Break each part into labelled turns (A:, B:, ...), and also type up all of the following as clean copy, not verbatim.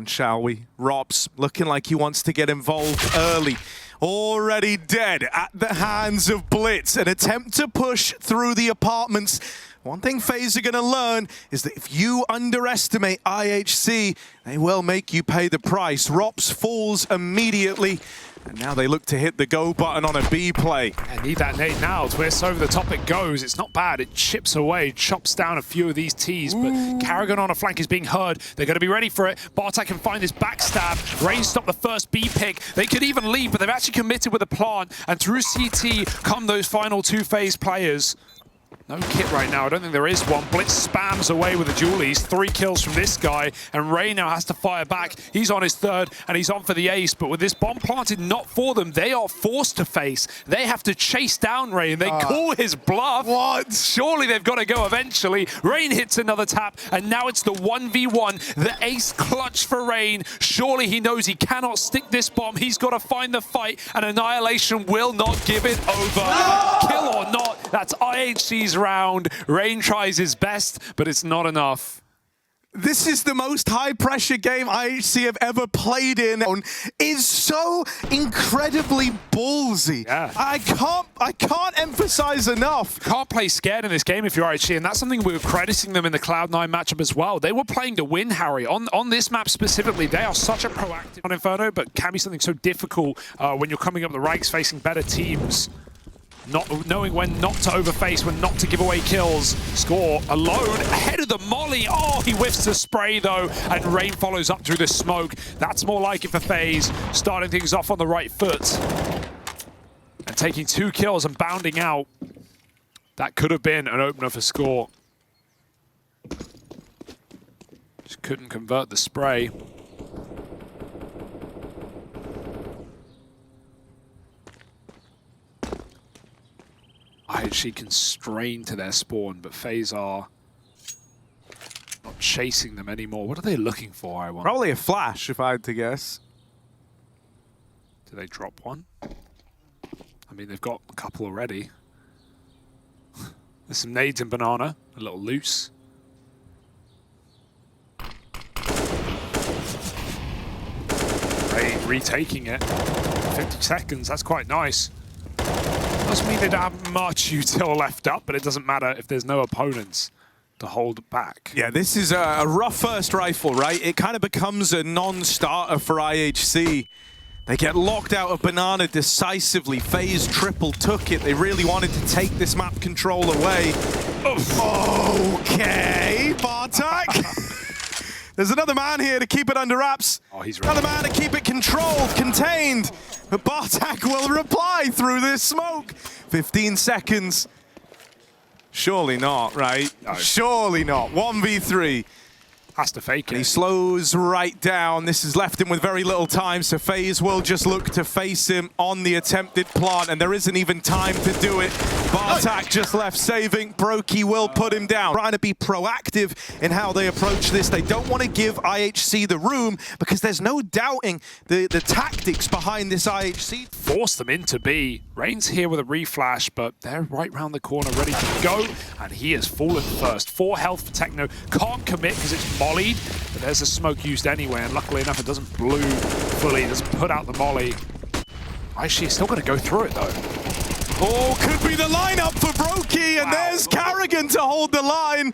A: down, shall we? Robs looking like he wants to get involved early. Already dead at the hands of Blitz. An attempt to push through the apartments. One thing FaZe are going to learn is that if you underestimate IHC, they will make you pay the price. Rops falls immediately. And now they look to hit the go button on a B play.
B: I need that nade now. Twist over the top it goes. It's not bad. It chips away, chops down a few of these Ts. But Karrigan on a flank is being heard. They're going to be ready for it. Bartek can find this backstab. Rain stopped the first B pick. They could even leave, but they've actually committed with a plant. And through CT come those final two FaZe players. No kit right now. I don't think there is one. Blitz spams away with the dualies. 3 kills from this guy. And Ray now has to fire back. He's on his third, and he's on for the ace. But with this bomb planted not for them, they are forced to face. They have to chase down Ray, and they call his bluff.
A: What?
B: Surely they've got to go eventually. Rain hits another tap, and now it's the 1v1. The ace clutch for Rain. Surely he knows he cannot stick this bomb. He's got to find the fight, and Annihilation will not give it over.
A: No!
B: Kill or not, that's IHC's round. Rain tries his best, but it's not enough.
A: This is the most high-pressure game IHC have ever played in. Is so incredibly ballsy.
B: Yeah.
A: I can't emphasize enough.
B: Can't play scared in this game if you're IHC, and that's something we were crediting them in the Cloud9 matchup as well. They were playing to win, Harry. On this map specifically, they are such a proactive on Inferno, but can be something so difficult when you're coming up the ranks facing better teams. Not knowing when not to overface, when not to give away kills. Score alone ahead of the molly. Oh, he whiffs the spray though, and Rain follows up through the smoke. That's more like it for FaZe, starting things off on the right foot. And taking 2 kills and bounding out. That could have been an opener for score. Just couldn't convert the spray. IHC constrained to their spawn, but FaZe are not chasing them anymore. What are they looking for, I wonder?
A: Probably a flash, if I had to guess.
B: Do they drop one? I mean, they've got a couple already. There's some nades in banana, a little loose. Ray retaking it. 50 seconds, that's quite nice. Doesn't mean they don't have much util left up, but it doesn't matter if there's no opponents to hold back.
A: Yeah, this is a rough first rifle, right? It kind of becomes a non-starter for IHC. They get locked out of banana decisively. FaZe triple took it. They really wanted to take this map control away. Okay, Bartek. There's another man here to keep it under wraps.
B: Oh, he's right.
A: Another man to keep it controlled, contained. But Bartek will reply through this smoke. 15 seconds. Surely not, right?
B: No.
A: Surely not. 1v3.
B: Has to fake it.
A: He slows right down. This has left him with very little time, so FaZe will just look to face him on the attempted plant, and there isn't even time to do it. Bartek just left saving. Brokey will put him down. Trying to be proactive in how they approach this. They don't want to give IHC the room because there's no doubting the tactics behind this IHC.
B: Force them into B. Rain's here with a reflash, but they're right round the corner ready to go, and he has fallen first. 4 health for Techno. Can't commit because it's mollied, but there's a smoke used anyway, and luckily enough it doesn't blue fully, it doesn't put out the molly. Actually, still got to go through it though.
A: Oh, could be the lineup for Brokey, and there's Karrigan to hold the line.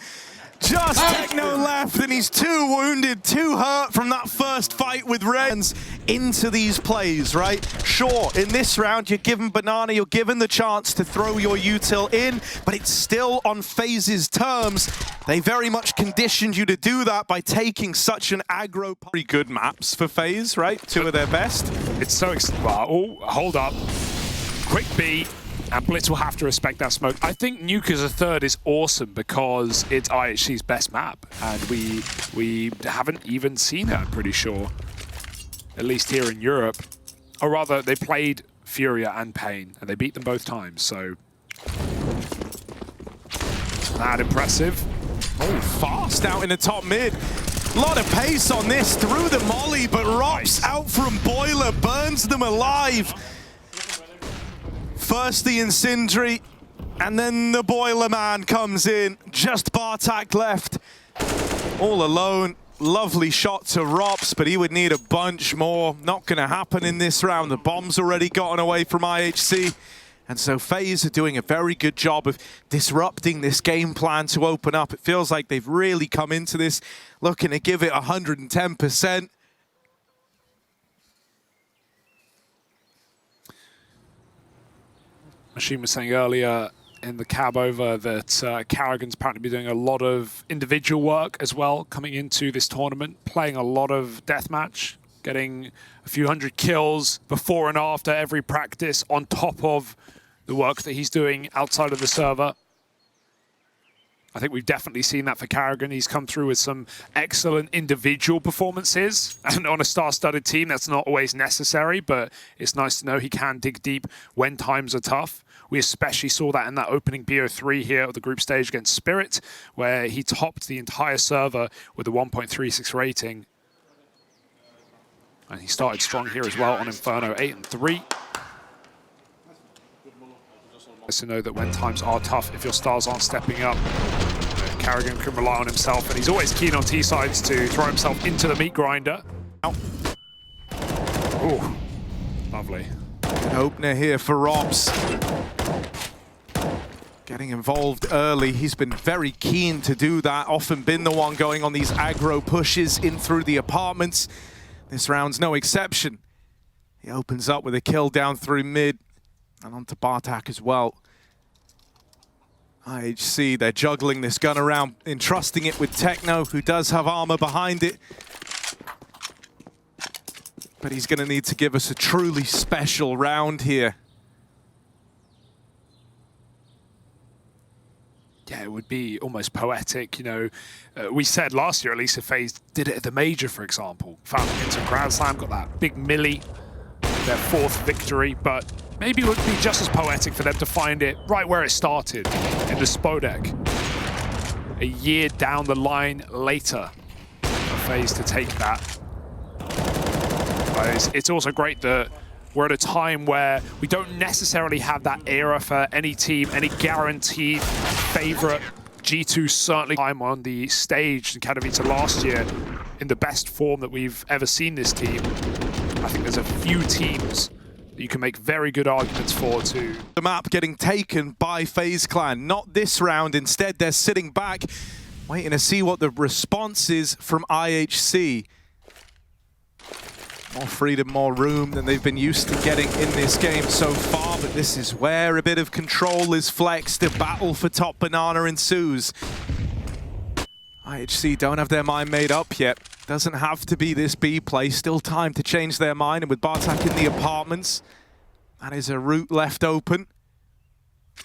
A: Just Techno left, and he's 2 wounded, 2 hurt from that first fight with Rens into these plays, right? Sure, in this round, you're given banana, you're given the chance to throw your util in, but it's still on FaZe's terms. They very much conditioned you to do that by taking such an aggro. Pretty good maps for FaZe, right? 2 of their best.
B: It's so oh, hold up. Quick B. And Blitz will have to respect that smoke. I think Nuke as a third is awesome because it's IHC's best map. And we haven't even seen it, I'm pretty sure. At least here in Europe. Or rather, they played Furia and Pain, and they beat them both times, so... That impressive.
A: Oh, fast out in the top mid. A lot of pace on this, through the molly, but Rops out from Boiler, burns them alive. First the Incendiary, and then the Boiler man comes in. Just Bartek left, all alone. Lovely shot to Rops, but he would need a bunch more. Not going to happen in this round. The bomb's already gotten away from IHC. And so FaZe are doing a very good job of disrupting this game plan to open up. It feels like they've really come into this looking to give it 110%.
B: Machine was saying earlier in the cab over that Carrigan's apparently been doing a lot of individual work as well coming into this tournament, playing a lot of deathmatch, getting a few hundred kills before and after every practice on top of the work that he's doing outside of the server. I think we've definitely seen that for Carrigan. He's come through with some excellent individual performances, and on a star-studded team, that's not always necessary, but it's nice to know he can dig deep when times are tough. We especially saw that in that opening BO3 here at the group stage against Spirit, where he topped the entire server with a 1.36 rating. And he started strong here as well on Inferno, 8-3. To know that when times are tough, if your stars aren't stepping up, Carrigan can rely on himself, and he's always keen on T-sides to throw himself into the meat grinder. Oh, lovely.
A: An opener here for Rops. Getting involved early. He's been very keen to do that, often been the one going on these aggro pushes in through the apartments. This round's no exception. He opens up with a kill down through mid and onto Bartak as well. IHC, they're juggling this gun around, entrusting it with Techno, who does have armor behind it. But he's going to need to give us a truly special round here.
B: Yeah, it would be almost poetic, you know. We said last year, at least, if FaZe did it at the Major, for example. Found it into Grand Slam, got that big milli, their 4th victory, but maybe it would be just as poetic for them to find it right where it started, in the Spodek. A year down the line later, for FaZe to take that. But it's also great that we're at a time where we don't necessarily have that era for any team, any guaranteed favorite. G2 certainly time on the stage in Katowice last year in the best form that we've ever seen this team. I think there's a few teams that you can make very good arguments for too.
A: The map getting taken by FaZe Clan. Not this round. Instead, they're sitting back, waiting to see what the response is from IHC. More freedom, more room than they've been used to getting in this game so far, but this is where a bit of control is flexed. A battle for top banana ensues. IHC don't have their mind made up yet. Doesn't have to be this B play. Still time to change their mind, and with Bartak in the apartments, that is a route left open.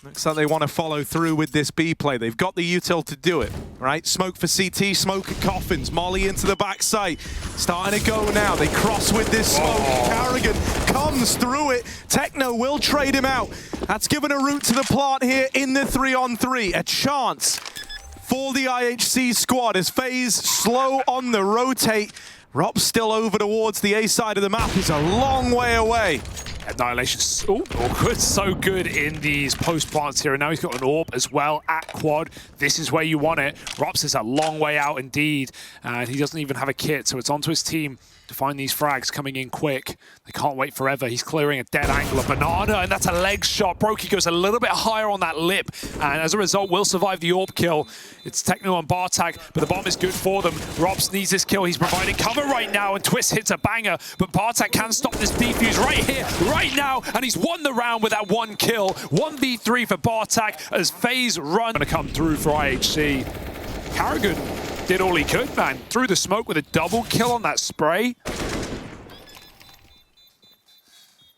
A: Looks like they want to follow through with this B play. They've got the util to do it, right? Smoke for CT, smoke at Coffins, Molly into the backside. Starting to go now. They cross with this smoke. Carrigan comes through it. Techno will trade him out. That's given a route to the plant here in the 3-on-3. A chance for the IHC squad as FaZe slow on the rotate. Rob's still over towards the A side of the map. He's a long way away.
B: Annihilation, awkward, so good in these post plants here, and now he's got an orb as well at quad. This is where you want it. Rops is a long way out indeed, and he doesn't even have a kit, so it's onto his team to find these frags coming in quick. They can't wait forever. He's clearing a dead angle of Banana, and that's a leg shot. Brokey goes a little bit higher on that lip, and as a result, will survive the orb kill. It's Techno on Bartak, but the bomb is good for them. Robs needs this kill. He's providing cover right now, and Twist hits a banger, but Bartak can stop this defuse right here, right now, and he's won the round with that 1 kill. 1v3 for Bartak as FaZe run. Gonna come through for IHC. Carrigan did all he could, man. Through the smoke with a double kill on that spray.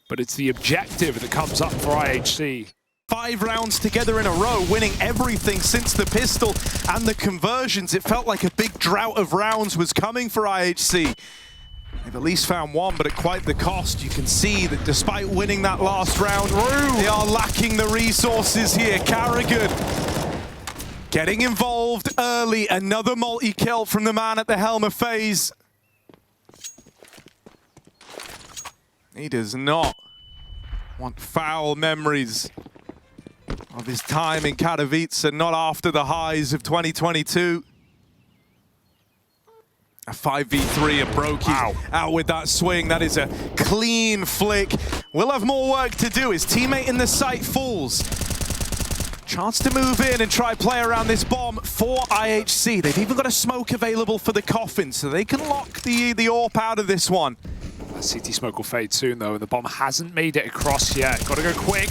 B: But it's the objective that comes up for IHC.
A: 5 rounds together in a row, winning everything since the pistol and the conversions. It felt like a big drought of rounds was coming for IHC. They've at least found one, but at quite the cost. You can see that despite winning that last round, they are lacking the resources here. Carrigan getting involved early. Another multi-kill from the man at the helm of FaZe. He does not want foul memories of his time in Katowice, not after the highs of 2022. A 5v3 and Brokey out with that swing. That is a clean flick. We'll have more work to do. His teammate in the site falls. Chance to move in and try play around this bomb for IHC. They've even got a smoke available for the coffin, so they can lock the AWP out of this one.
B: That CT smoke will fade soon, though, and the bomb hasn't made it across yet. Got to go quick.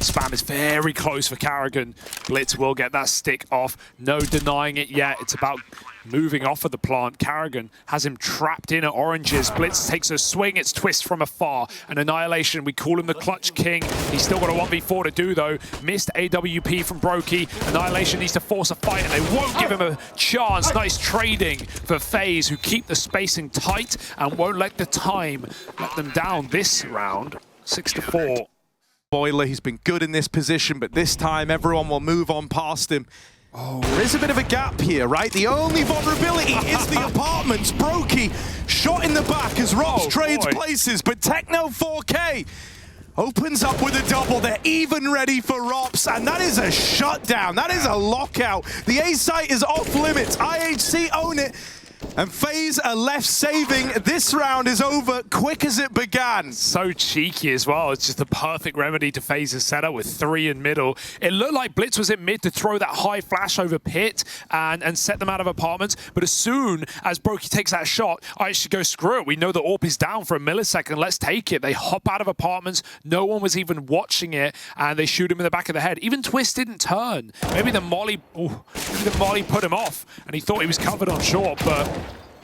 B: Spam is very close for Karrigan. Blitz will get that stick off. No denying it yet. It's about moving off of the plant. Karrigan has him trapped in at oranges. Blitz takes a swing. It's Twist from afar. And Annihilation, we call him the Clutch King. He's still got a 1v4 to do, though. Missed AWP from Brokey. Annihilation needs to force a fight, and they won't give him a chance. Nice trading for FaZe, who keep the spacing tight and won't let the time let them down this round. 6-4.
A: Boiler, he's been good in this position, but this time everyone will move on past him. Oh, there is a bit of a gap here, right? The only vulnerability is the apartments. Brokey shot in the back as Rops trades places, but Techno 4K opens up with a double. They're even ready for Rops, and that is a shutdown. That is a lockout. The A site is off limits. IHC own it. And FaZe are left saving. This round is over quick as it began.
B: So cheeky as well. It's just the perfect remedy to FaZe's setup with 3 in middle. It looked like Blitz was in mid to throw that high flash over pit and set them out of apartments. But as soon as Brokey takes that shot, I should go screw it. We know the AWP is down for a millisecond. Let's take it. They hop out of apartments. No one was even watching it, and they shoot him in the back of the head. Even Twist didn't turn. Maybe the molly put him off, and he thought he was covered on short, but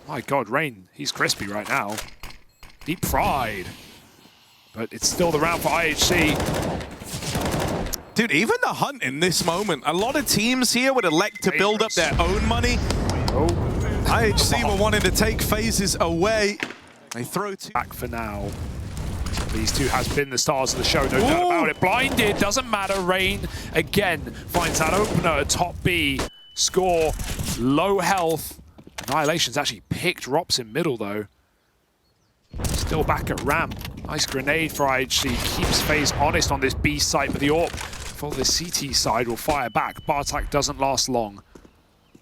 B: my God, Rain, he's crispy right now. Deep fried. But it's still the round for IHC.
A: Dude, even the hunt in this moment, a lot of teams here would elect to build up their own money. IHC were wanting to take phases away. They throw two.
B: Back for now. These two has been the stars of the show, no doubt about it. Blinded, doesn't matter. Rain again finds that opener at top B. Score, low health. Annihilation's actually picked Rops in middle, though. Still back at ramp. Nice grenade for IHC. Keeps FaZe honest on this B site, but the AWP for the CT side will fire back. Bartak doesn't last long.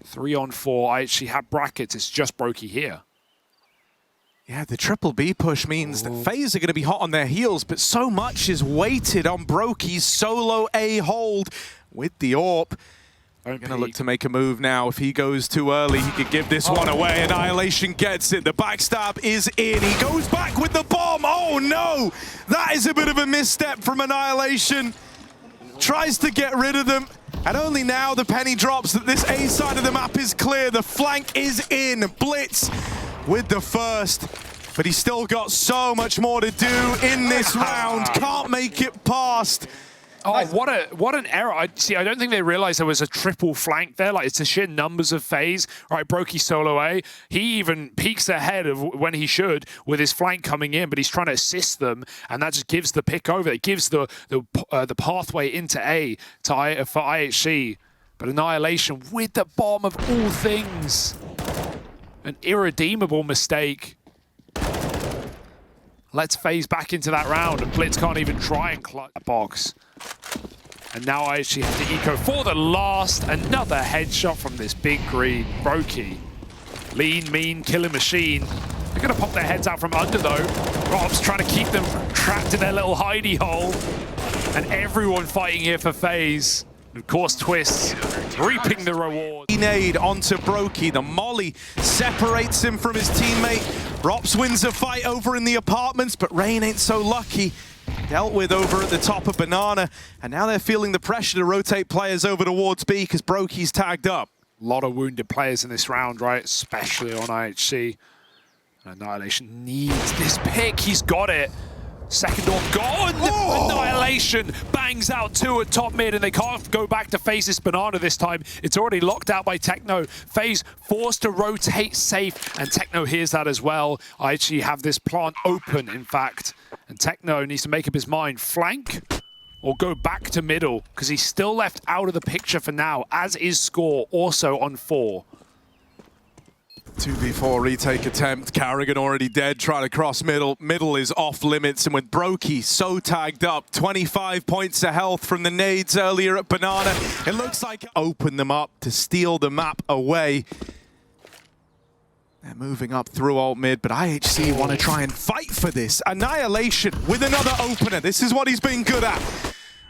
B: 3 on 4. IHC have brackets. It's just Brokey here.
A: Yeah, the triple B push means that FaZe are going to be hot on their heels, but so much is weighted on Brokey's solo A hold with the AWP. Going to look to make a move now. If he goes too early, he could give this one away. Annihilation gets it. The backstab is in. He goes back with the bomb. Oh no! That is a bit of a misstep from Annihilation. Tries to get rid of them. And only now the penny drops that this A side of the map is clear. The flank is in. Blitz with the first. But he's still got so much more to do in this round. Can't make it past.
B: Oh, what an error. I don't think they realized there was a triple flank there. Like, it's the sheer numbers of FaZe. All right, Brokey solo A. He even peeks ahead of when he should with his flank coming in, but he's trying to assist them, and that just gives the pick over. It gives the pathway into A for IHC. But Annihilation with the bomb of all things. An irredeemable mistake. Let's FaZe back into that round, and Blitz can't even try and clutch that box. And now I actually have to eco for the last. Another headshot from this big green. Brokey. Lean, mean, killer machine. They're going to pop their heads out from under, though. Rob's trying to keep them trapped in their little hidey hole. And everyone fighting here for FaZe. And of course, Twist reaping the reward.
A: Nade onto Brokey. The molly separates him from his teammate. Rops wins a fight over in the apartments, but Rain ain't so lucky. Dealt with over at the top of Banana, and now they're feeling the pressure to rotate players over towards B because Brokey's tagged up.
B: A lot of wounded players in this round, right? Especially on IHC. Annihilation needs this pick. He's got it. Second off gone. Oh! Annihilation bangs out 2 at top mid, and they can't go back to FaZe's Banana this time. It's already locked out by Techno. FaZe forced to rotate safe, and Techno hears that as well. I actually have this plant open, in fact, and Techno needs to make up his mind. Flank or go back to middle, because he's still left out of the picture for now, as is Score, also on 4.
A: 2v4 retake attempt. Karrigan already dead, trying to cross middle. Middle is off limits, and with Brokey so tagged up, 25 points of health from the nades earlier at Banana. It looks like open them up to steal the map away. They're moving up through alt mid, but IHC want to try and fight for this. Annihilation with another opener. This is what he's been good at.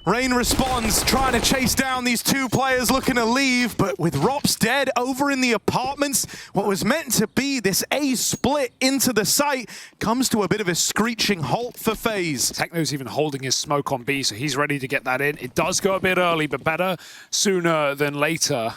A: Rain responds, trying to chase down these two players looking to leave, but with Rops dead over in the apartments, what was meant to be this A split into the site comes to a bit of a screeching halt for FaZe.
B: Techno's even holding his smoke on B, so he's ready to get that in. It does go a bit early, but better sooner than later.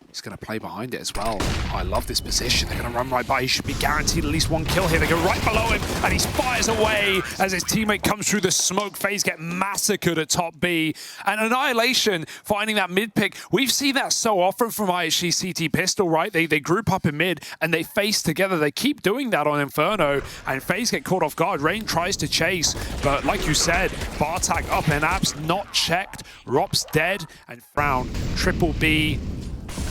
B: He's going to play behind it as well. Oh, I love this position. They're going to run right by. He should be guaranteed at least one kill here. They go right below him, and he fires away as his teammate comes through the smoke. FaZe get massacred at top B. And Annihilation finding that mid pick. We've seen that so often from IHC CT Pistol, right? They group up in mid, and they face together. They keep doing that on Inferno, and FaZe get caught off guard. Rain tries to chase, but like you said, Bartak up in apps, not checked. Rops dead, and Frown, triple B,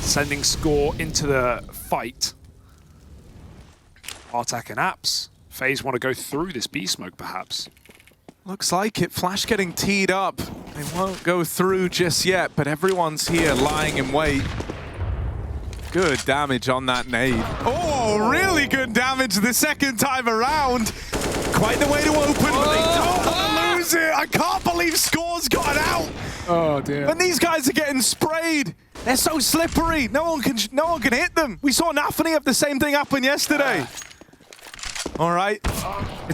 B: sending score into the fight. Bartak and apps. FaZe want to go through this B smoke, perhaps.
A: Looks like it. Flash getting teed up. They won't go through just yet, but everyone's here lying in wait. Good damage on that nade. Oh, really good damage the second time around. Quite the way to open, but they don't want to lose it. I can't believe Score's got it out.
B: Oh dear.
A: When these guys are getting sprayed, they're so slippery. No one can hit them. We saw NaVi have the same thing happen yesterday. All right.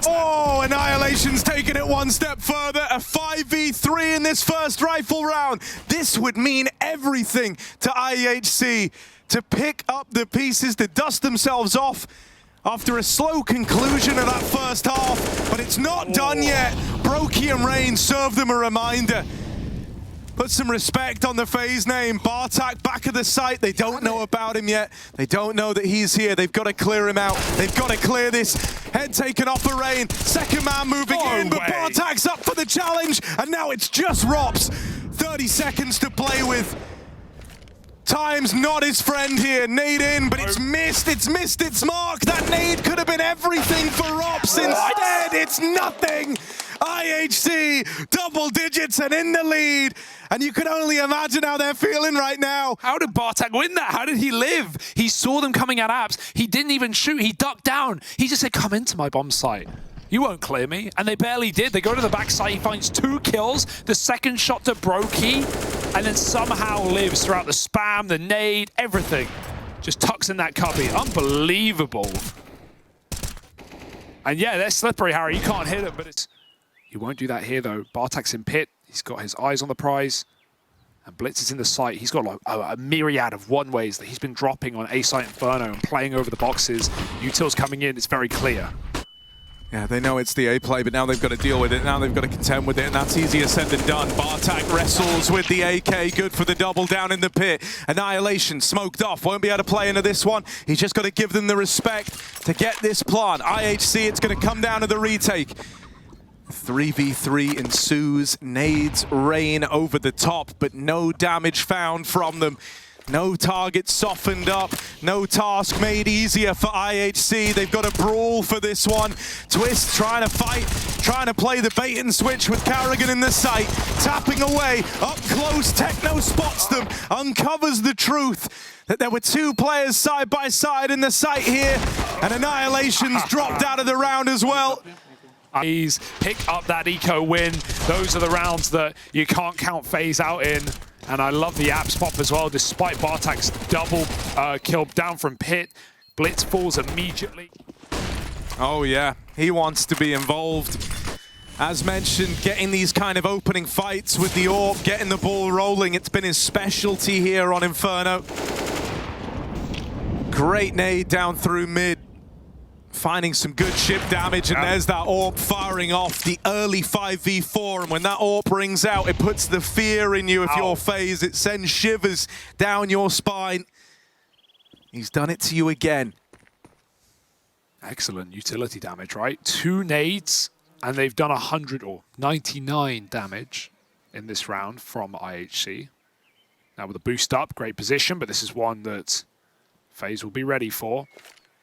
A: Oh, Annihilation's taking it one step further. A 5v3 in this first rifle round. This would mean everything to IHC to pick up the pieces, to dust themselves off after a slow conclusion of that first half. But it's not done yet. Brokey and Rain serve them a reminder. Put some respect on the FaZe name. Bartak back at the site. They don't know about him yet. They don't know that he's here. They've got to clear him out. They've got to clear this. Head taken off of Rain. Second man moving in, but Bartak's up for the challenge. And now it's just Rops. 30 seconds to play with. Time's not his friend here. Nade in, but it's missed. It's missed its mark. That nade could have been everything for Rops. Instead, it's nothing. IHC, double digits and in the lead. And you can only imagine how they're feeling right now.
B: How did Bartak win that? How did he live? He saw them coming at apps. He didn't even shoot. He ducked down. He just said, come into my bomb site. You won't clear me. And they barely did. They go to the backside. He finds 2 kills. The second shot to Brokey. And then somehow lives throughout the spam, the nade, everything. Just tucks in that cubby. Unbelievable. And yeah, they're slippery, Harry. You can't hit them, but it's... He won't do that here, though. Bartak's in pit. He's got his eyes on the prize. And Blitz is in the site. He's got like a myriad of one-ways that he's been dropping on A-Site Inferno and playing over the boxes. Util's coming in. It's very clear.
A: Yeah, they know it's the A play, but now they've got to deal with it. Now they've got to contend with it, and that's easier said than done. Bartak wrestles with the AK. Good for the double down in the pit. Annihilation smoked off. Won't be able to play into this one. He's just got to give them the respect to get this plant. IHC, it's going to come down to the retake. 3v3 ensues. Nades rain over the top, but no damage found from them. No target softened up, no task made easier for IHC. They've got a brawl for this one. Twist trying to fight, trying to play the bait and switch with Carrigan in the sight. Tapping away, up close, Techno spots them, uncovers the truth that there were 2 players side by side in the site here, and Annihilation's dropped out of the round as well.
B: FaZe pick up that eco win. Those are the rounds that you can't count FaZe out in. And I love the apps pop as well, despite Bartak's double kill down from pit. Blitz falls immediately.
A: Oh yeah, he wants to be involved. As mentioned, getting these kind of opening fights with the AWP, getting the ball rolling, it's been his specialty here on Inferno. Great nade down through mid. Finding some good ship damage, and there's that AWP firing off the early 5v4, and when that AWP rings out, it puts the fear in you if you're FaZe. It sends shivers down your spine. He's done it to you again.
B: Excellent utility damage, right? 2 nades, and they've done 100 or 99 damage in this round from IHC. Now with a boost up, great position, but this is one that FaZe will be ready for.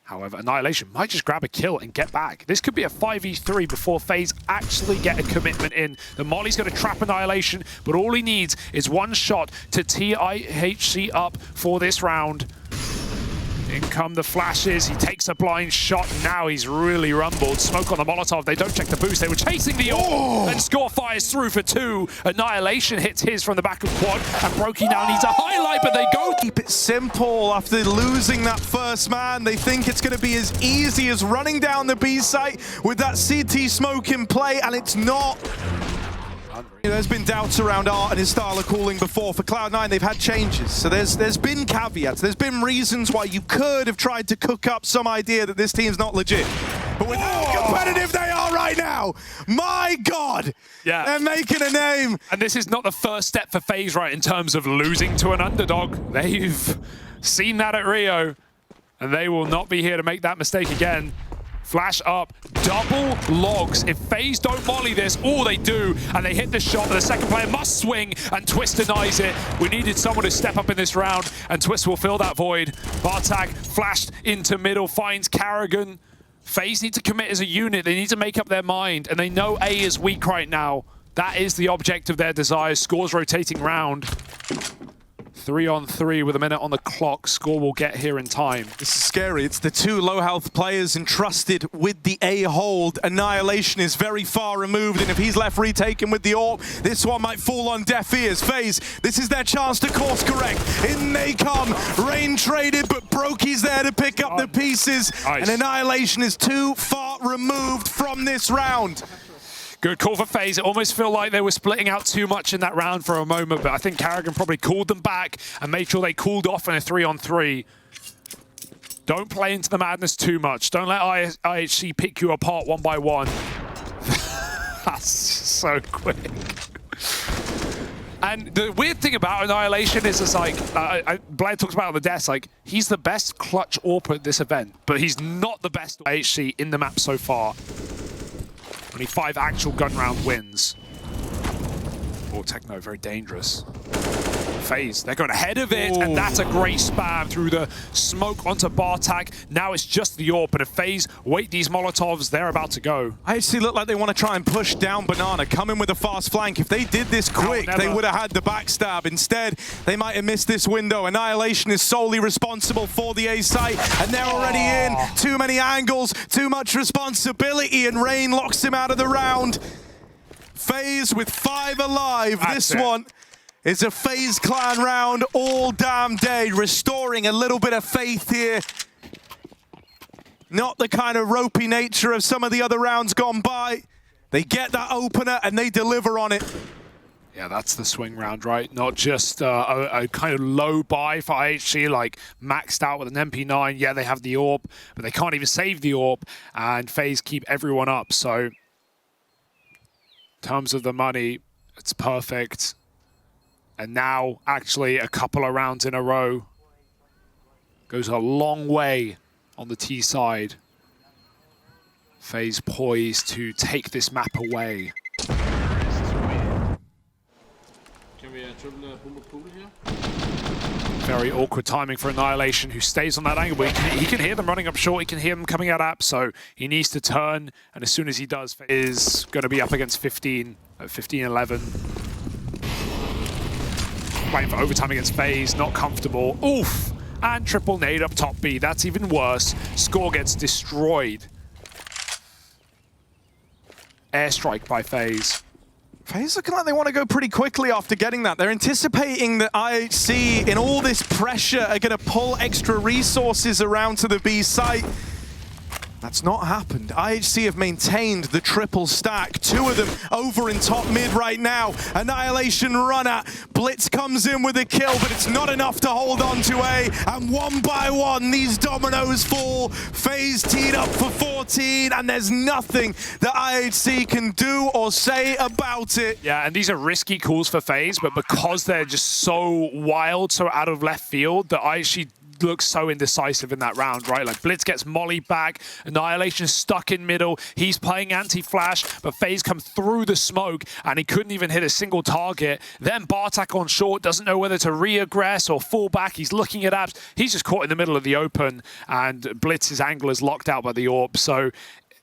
B: However, Annihilation might just grab a kill and get back. This could be a 5v3 before FaZe actually get a commitment in. The Molly's going to trap Annihilation, but all he needs is one shot to tee IHC up for this round. In come the flashes, he takes a blind shot, now he's really rumbled. Smoke on the Molotov, they don't check the boost, they were chasing the AWP, and Score fires through for 2. Annihilation hits his from the back of quad, and Brokey now needs a highlight, but they go.
A: Keep it simple after losing that first man. They think it's going to be as easy as running down the B site with that CT smoke in play, and it's not. There's been doubts around Art and his style of calling before. For Cloud9, they've had changes. So there's been caveats. There's been reasons why you could have tried to cook up some idea that this team's not legit. But with how competitive they are right now, my God,
B: yeah,
A: they're making a name.
B: And this is not the first step for FaZe, right, in terms of losing to an underdog. They've seen that at Rio, and they will not be here to make that mistake again. Flash up, double logs. If FaZe don't molly this, all they do, and they hit the shot, but the second player must swing, and Twist denies it. We needed someone to step up in this round, and Twist will fill that void. Bartak flashed into middle, finds Karrigan. FaZe need to commit as a unit. They need to make up their mind, and they know A is weak right now. That is the object of their desires. Score's rotating round. 3-on-3 with a minute on the clock. Score will get here in time.
A: This is scary. It's the 2 low-health players entrusted with the A hold. Annihilation is very far removed, and if he's left retaken with the AWP, this one might fall on deaf ears. FaZe, this is their chance to course correct. In they come. Rain traded, but Brokey's there to pick up the pieces.
B: Nice.
A: And Annihilation is too far removed from this round.
B: Good call for FaZe. It almost felt like they were splitting out too much in that round for a moment, but I think Karrigan probably called them back and made sure they cooled off in a 3-on-3. Don't play into the madness too much. Don't let IHC pick you apart one by one. That's so quick. And the weird thing about Annihilation is it's like, Blad talks about on the desk, like, he's the best clutch AWP at this event, but he's not the best IHC in the map so far. Only 5 actual gun round wins. Oh, Techno, very dangerous. FaZe, they're going ahead of it, and that's a great spam through the smoke onto Bartak. Now it's just the AWP, and if FaZe wait these Molotovs, they're about to go.
A: I actually look like they want to try and push down Banana, come in with a fast flank. If they did this quick, they would have had the backstab. Instead, they might have missed this window. Annihilation is solely responsible for the A site, and they're already in. Too many angles, too much responsibility, and Rain locks him out of the round. FaZe with 5 alive. This one is a FaZe Clan round all damn day, restoring a little bit of faith here. Not the kind of ropey nature of some of the other rounds gone by. They get that opener and they deliver on it.
B: Yeah, that's the swing round, right? Not just a kind of low buy for IHC, like maxed out with an MP9. Yeah, they have the AWP, but they can't even save the AWP, and FaZe keep everyone up. So, in terms of the money, it's perfect. And now, actually, a couple of rounds in a row goes a long way on the T side. FaZe poised to take this map away.
C: Can we triple the pool here?
B: Very awkward timing for Annihilation, who stays on that angle. But he can hear them running up short. He can hear them coming out app, so he needs to turn. And as soon as he does, is going to be up against 15 at 15-11. Playing for overtime against FaZe, not comfortable. Oof! And triple nade up top B. That's even worse. Score gets destroyed. Airstrike by FaZe.
A: FaZe looking like they want to go pretty quickly after getting that. They're anticipating that IHC, in all this pressure, are going to pull extra resources around to the B site. That's not happened. IHC have maintained the triple stack. 2 of them over in top mid right now. Annihilation run at. Blitz comes in with a kill, but it's not enough to hold on to A. And one by one, these dominoes fall. FaZe teed up for 14, and there's nothing that IHC can do or say about it.
B: Yeah, and these are risky calls for FaZe, but because they're just so wild, so out of left field, that IHC looks so indecisive in that round, right? Like Blitz gets Molly back, Annihilation stuck in middle, he's playing anti-flash, but FaZe come through the smoke and he couldn't even hit a single target. Then Bartak on short, doesn't know whether to re-aggress or fall back, he's looking at apps, he's just caught in the middle of the open, and Blitz's angle is locked out by the AWP. So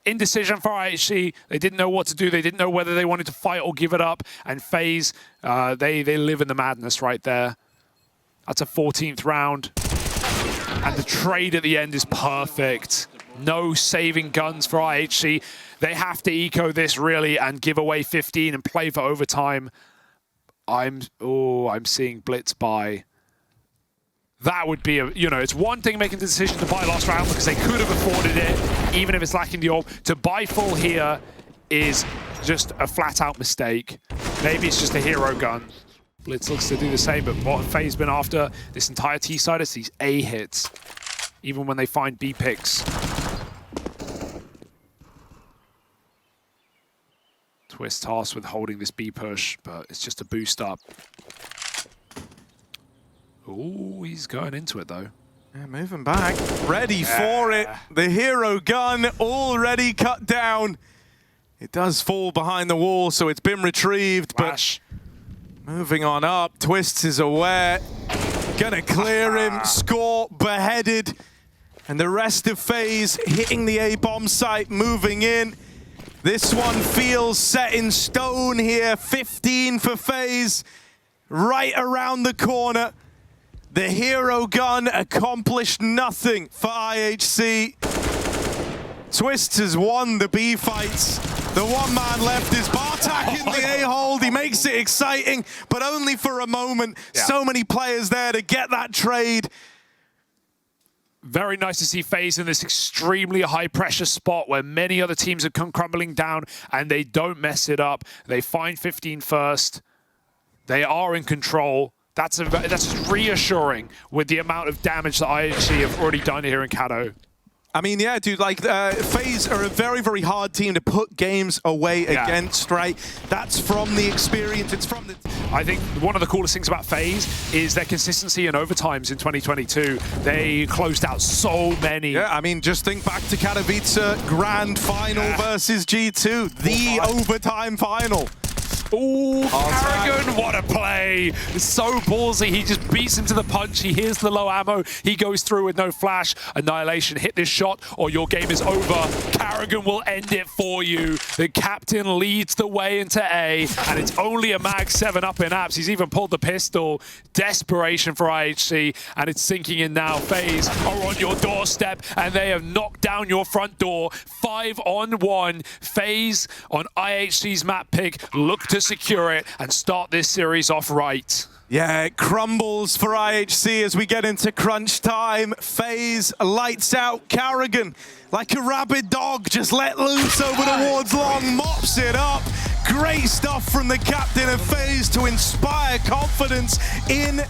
B: indecision for IHC, they didn't know what to do, they didn't know whether they wanted to fight or give it up, and FaZe, they live in the madness right there. That's a 14th round. And the trade at the end is perfect. No saving guns for IHC. They have to eco this really and give away 15 and play for overtime. I'm seeing blitz buy. That would be it's one thing making the decision to buy last round because they could have afforded it, even if it's lacking the orb. To buy full here is just a flat out mistake. Maybe it's just a hero gun. Blitz looks to do the same, but what FaZe been after this entire T side is these A hits, even when they find B picks. Twist tasked with holding this B push, but it's just a boost up. Ooh, he's going into it though.
A: Yeah, moving back, ready for it. The hero gun already cut down. It does fall behind the wall, so it's been retrieved,
B: Flash.
A: but moving on up. Twists is aware, gonna clear him, score, beheaded. And the rest of FaZe hitting the A-bomb site, moving in. This one feels set in stone here. 15 for FaZe, right around the corner. The hero gun accomplished nothing for IHC. Twist has won the B fights. The one man left is Bartak in the A-hold. He makes it exciting, but only for a moment.
B: Yeah.
A: So many players there to get that trade.
B: Very nice to see FaZe in this extremely high-pressure spot where many other teams have come crumbling down and they don't mess it up. They find 15 first. They are in control. That's reassuring with the amount of damage that IHC have already done here in Kato.
A: I mean, yeah, dude, like, FaZe are a very, very hard team to put games away against, right? That's from the experience, it's from the...
B: I think one of the coolest things about FaZe is their consistency in overtimes in 2022. They closed out so many.
A: Yeah, I mean, just think back to Katowice Grand Final versus G2, the overtime final.
B: Ooh, Carrigan, what a play. It's so ballsy. He just beats him to the punch. He hears the low ammo. He goes through with no flash. Annihilation, hit this shot or your game is over. Carrigan will end it for you. The captain leads the way into A, and it's only a mag 7 up in apps. He's even pulled the pistol. Desperation for IHC, and it's sinking in now. FaZe are on your doorstep, and they have knocked down your front door. 5-on-1. FaZe on IHC's map pick. Look to secure it and start this series off right.
A: Yeah, it crumbles for IHC as we get into crunch time. FaZe lights out. Carrigan, like a rabid dog, just let loose over towards long, mops it up. Great stuff from the captain of FaZe to inspire confidence in